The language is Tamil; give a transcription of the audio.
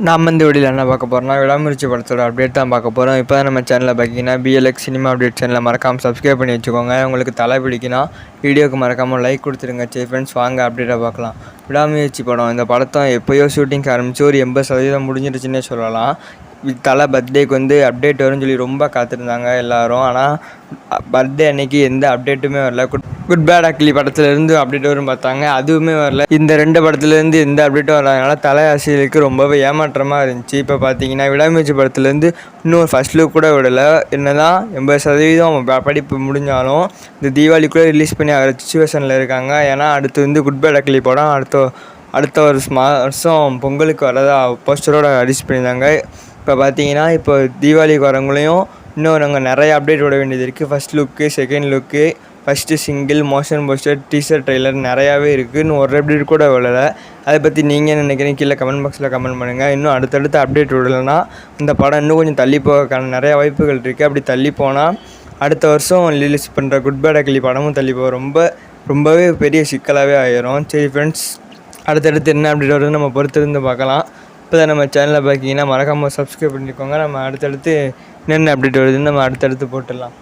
நாம் இந்த வீடியோவில் என்ன பார்க்க போகிறோம்னா, விடாமுயற்சி படத்தோட அப்டேட் தான் பார்க்க போகிறோம். இப்போ தான் நம்ம சேனலில் பார்த்தீங்கன்னா BLX சினிமா அப்டேட் சேனலை மறக்காமல் சப்ஸ்கிரைப் பண்ணி வச்சுக்கோங்க. உங்களுக்கு தலை பிடிக்குன்னா வீடியோக்கு மறக்காமல் லைக் கொடுத்துருங்க. சரி ஃப்ரெண்ட்ஸ், வாங்க அப்டேட்டை பார்க்கலாம். விடாமுயற்சி படம் இந்த படத்தை எப்போயோ ஷூட்டிங் ஆரம்பித்து ஒரு 80% முடிஞ்சிருச்சுன்னே சொல்லலாம். தலை பர்த்டேக்கு வந்து அப்டேட் வரும்னு சொல்லி ரொம்ப காத்திருந்தாங்க எல்லோரும். ஆனால் பர்த்டே அன்னைக்கு எந்த அப்டேட்டுமே வரல. குட் பேட் அக்லி படத்துலேருந்து அப்டேட் வரும் பார்த்தாங்க, அதுவுமே வரல. இந்த 2 படத்துலேருந்து எந்த அப்டேட்டும் வராதனால தலை ஆசிரியருக்கு ரொம்பவே ஏமாற்றமாக இருந்துச்சு. இப்போ பார்த்தீங்கன்னா விடாமுயற்சி படத்துலேருந்து இன்னும் ஃபர்ஸ்ட் லுக் கூட விடலை. என்ன தான் 80% படிப்பு முடிஞ்சாலும் இந்த தீபாவளிக்குள்ளே ரிலீஸ் பண்ணி ஆகிற சுச்சுவேஷனில் இருக்காங்க. ஏன்னா அடுத்து வந்து குட் பேட் அக்லி படம் அடுத்த வருஷம் பொங்கலுக்கு வரதா போஸ்டரோட ரிலீஸ் பண்ணியிருந்தாங்க. இப்போ பார்த்தீங்கன்னா இப்போ தீபாவளிக்கு வரவங்களையும் இன்னும் நாங்கள் நிறைய அப்டேட் விட வேண்டியது இருக்குது. ஃபஸ்ட் லுக்கு, செகண்ட் லுக்கு, first single, motion poster, teaser trailer நிறையாவே இருக்குது. இன்னும் ஒரு அப்டேட் கூட விடலை. அதை பற்றி நீங்கள் என்ன நினைக்கிறீங்க? கீழே கமெண்ட் பாக்ஸில் கமெண்ட் பண்ணுங்கள். இன்னும் அடுத்தடுத்த அப்டேட் விடலைன்னா இந்த படம் இன்னும் கொஞ்சம் தள்ளி போகிறதுக்கான நிறைய வாய்ப்புகள் இருக்குது. அப்படி தள்ளி போனால் அடுத்த வருஷம் ரிலீஸ் பண்ணுற குட் பேட் அக்லி படமும் தள்ளி போக ரொம்பவே பெரிய சிக்கலாகவே ஆயிரும். சரி ஃப்ரெண்ட்ஸ், அடுத்தடுத்து என்ன அப்டேட் வருதுன்னு நம்ம பொறுத்திருந்து பார்க்கலாம். இப்போ தான் நம்ம சேனலில் பார்த்தீங்கன்னா மறக்காமல் சப்ஸ்கிரைப் பண்ணிக்கோங்க. நம்ம அடுத்தடுத்து என்னென்ன அப்டேட் வருதுன்னு நம்ம அடுத்தடுத்து போட்டுடலாம்.